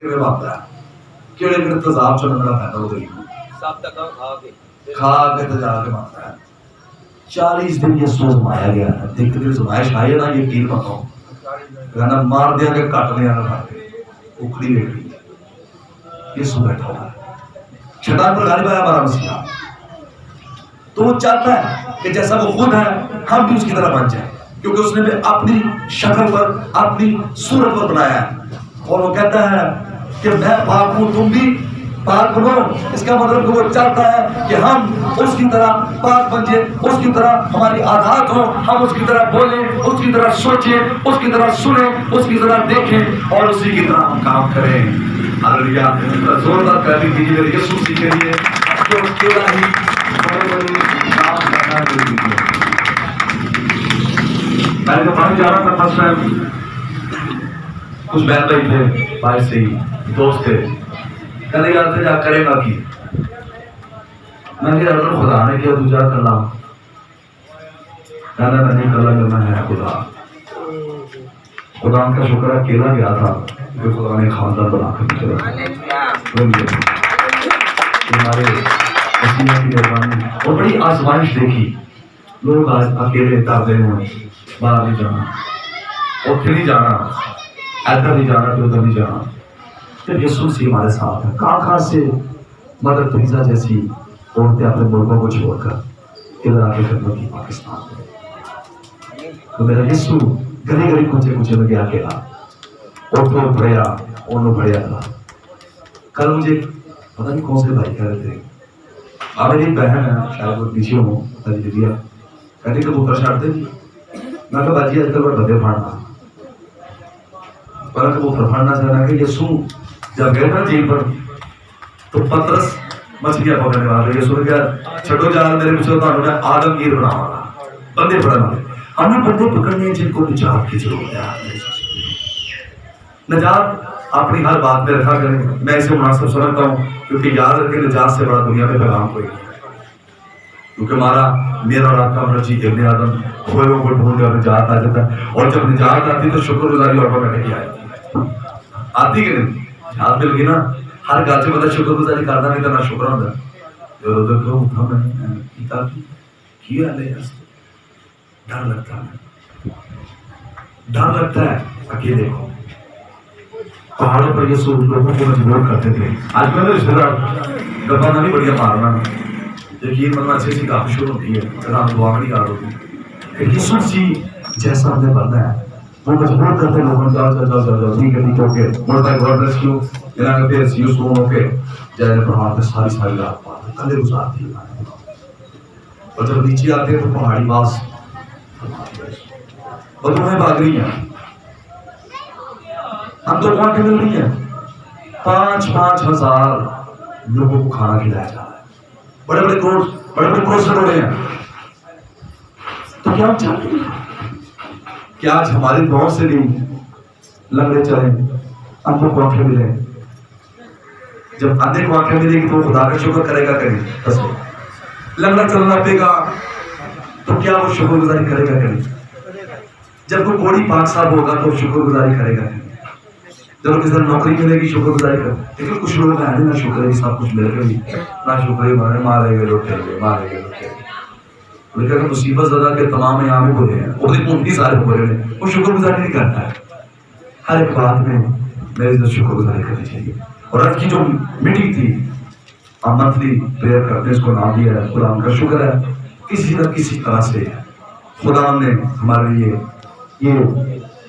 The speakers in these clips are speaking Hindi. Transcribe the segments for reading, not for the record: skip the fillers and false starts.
बाबा केड़े केड़े तजाब चो लंघना पैंदा उधर सब तक खा के तो जाके मारता है। 40 दिन ये सूज माया गया है। देख के जुमाइश आई है ना, यकीन मतो कहना मार दिया के काट दिया ना, उखड़ी वेखड़ी ये सू बैठा हुआ है। शैतान पर गालिब आया हमारा मसीहा, तो वो चाहता है कि जैसा वो खुद है हम भी उसकी तरह बन जाए, क्योंकि उसने भी अपनी शक्ल पर अपनी सूरत पर बनाया है। और वो कहता है कि मैं पाक हूं तुम भी पाक बनो। इसका मतलब कि वो चाहता है कि हम उसकी तरह पाक बन जाए, उसकी तरह हमारी आदत हो, हम उसकी तरह बोलें, उसकी तरह सोचें, उसकी तरह सुने, उसकी तरह देखें और उसी की तरह हम काम करें। हालेलुया, जोरदार ताली कीजिए मेरे यीशु मसीह के लिए, जो अकेला ही काम करना जरूरी है। मैं तो पढ़ने जा रहा था फर्स्ट टाइम, कुछ बहन भाई थे, भाई से ही दोस्त थे, कहने यार थे जा करेगा की। मैंने अगर खुदा ने किया तू जा कर ला, कहना मैं नहीं करना, करना है खुदा। खुदा का शुक्र है अकेला गया था, फिर खुदा ने खानदान बना कर हमारे मसीह की मेहरबानी और बड़ी आजमाइश देखी। लोग आज अकेले ताबे हैं, बाहर नहीं जाना, उठे नहीं जाना, ऐसा नहीं जाना, तो उधर नहीं जाना। फिर यीशु मसीह हमारे साथ है। कहाँ से मदर तेरेसा जैसी औरतें अपने मुल्कों को छोड़कर इधर आके खिदमत की पाकिस्तान में। तो मेरा यीशु गली गली कुचे कुचे में गया अकेला, ऑटो भरिया, ओनो भरिया था। कल मुझे पता नहीं कौन से भाई कह रहे थे, मेरी बहन है शायद वो पीछे हो दिया, कहते कबूतर छाड़ते जी। मैं कहा बाजी आजकल बड़ा बंदे फाड़ना, पर कबूतर फाड़ना चाहना कि यीशु जब गए ना जेल पर तो पतरस मछलियां पकड़ने वाले, यीशु ने कहा छठो जाल मेरे पीछे तो आदमगीर बना वाला, बंदे पकड़ने वाले। हमें बंदे पकड़ने जिनको निजात की जरूरत है। निजात अपनी हर बात में रखा करें। मैं इसे मुनासिब समझता हूँ, क्योंकि याद रखें निजात से बड़ा दुनिया में पैगाम कोई नहीं है। क्योंकि मेरा और आपका मर्जी इब्ने आदम खोयों को ढूंढने और निजात आ जाता है, और जब निजात आती तो शुक्रगुजारी ऑटोमेटिक आती कि नहीं। निजात मिल गई ना, हर गल च बंदा शुक्रगुजारी करता, नहीं तो ना शुक्र होंदा। जो देखो डर लगता है, डर लगता है अकेले को। पहाड़ों पर ये लोगों को मजबूर करते थे। आज मैंने रिश्तेदार गप्पा नहीं बढ़िया मारना, यकीन मतलब अच्छी सी काफी शुरू होती है, दुआ नहीं आ रही। यीशु मसीह जैसा हमने बनना है, वो मजबूर करते लोगों जाओ जाओ जाओ जाओ ठीक है, ठीक ओके मोटा गॉड ब्लेस यू इना के फेस यू सोन ओके जैसे प्रभात में सारी रात पाते कले गुजारती है। और जब नीचे आते हैं तो पहाड़ी वास और तुम्हें भाग रही है, हम तो वहां मिल रही है। 5-5 हजार लोगों को खाना खिलाया जा रहा है, बड़े बड़े कोर्स हो रहे हैं। तो क्या हम चाहते हैं कि आज हमारे गांव से नहीं लंगड़े चले, अंधों को आंखें मिले। जब अंधे को आंखें मिलेगी तो खुदा का शुक्र करेगा करें। लंगड़ा चलना पेगा तो क्या वो शुक्रगुजारी करेगा करें। जब कोई कोड़ी पाक साहब होगा तो शुक्रगुजारी करेगा करें। जब किसी नौकरी मिलेगी शुक्रगुजारी कर। लेकिन कुछ लोग हैं ना शुक्र है सब कुछ मिलेगा भी ना शुक्र है मारेंगे मारेंगे। लेकिन मुसीबत ज़्यादा के तमाम यहाँ में बुरे हैं, उनकी सारे बुरे हैं, वो शुक्रगुजारी नहीं करता है। हर एक बात में मेरे शुक्रगुजारी करनी चाहिए। और आज की जो मीटिंग थी, मंथली प्रेयर करते इसको नाम दिया है, खुदा का शुक्र है किसी तरह से खुदा ने हमारे लिए ये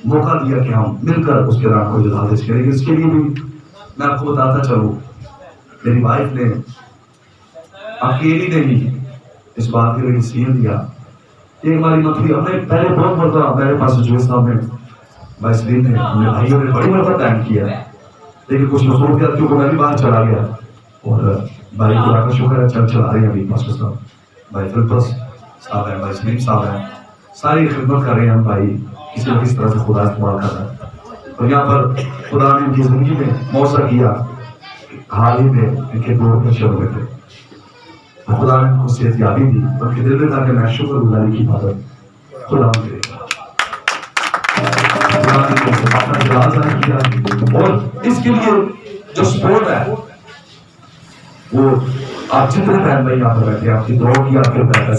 मौका दिया कि हम मिलकर उसके नाम को इजाज़त करेंगे। इसके लिए भी मैं आपको बताता चलूँ, मेरी वाइफ ने अकेली ने ही इस बात के लिए डिसीजन दिया। एक हमारी मंथली हमने पहले बहुत मरतबा मेरे पास जुए साहब ने भाई ने हमने भाइयों ने बड़ी मरतबा टाइम किया, लेकिन कुछ मसरूफियत को मैं भी बाहर चला गया। और भाई खुदा का शुक्र है चला रहे हैं अभी पास साहब, भाई फिल्पस साहब है, भाई सलीम साहब है, सारी खिदमत कर रहे हैं हम भाई, किसी न किसी तरह से खुदा इस्तेमाल कर रहा है। और यहाँ पर खुदा ने उनकी जिंदगी में मौसम किया, हाल ही में इनके 2 बच्चे हो गए थे, खुदा ने उनको सेहतयाबी दी। उनके दिल में था कि मैं शुक्रगुजारी की इबादत खुदा करेगा। अपना इजलास जारी किया। और इसके लिए जो सपोर्ट है वो आप जितने बहन भाई यहाँ पर बैठे, आपकी दुआ की, आपके बेहतर।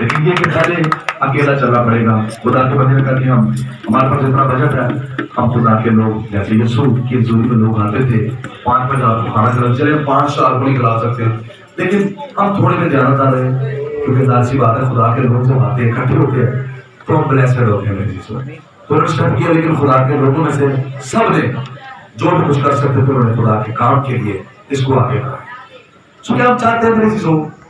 लेकिन ये कि पहले अकेला चलना पड़ेगा। खुदा के बंदे करके हम, हमारे पास इतना बजट है, हम खुदा के लोग जैसे यीशु की ज़रूरत में लोग आते थे 5-5 हज़ार खाना खिला, चले 5 साल को नहीं खिला सकते, लेकिन हम थोड़े में ज्यादा रहे, क्योंकि जाहिर बात है खुदा के लोग जब आते हैं इकट्ठे होते हैं तो हम ब्लेस्ड होते हैं मेरे जीसस। तो उन्होंने स्टेप किया, लेकिन खुदा के लोगों में से सब ने जो भी कुछ कर सकते थे उन्होंने खुदा के काम के लिए इसको आगे बढ़ाया। सो क्या हम चाहते हैं मेरे जीसस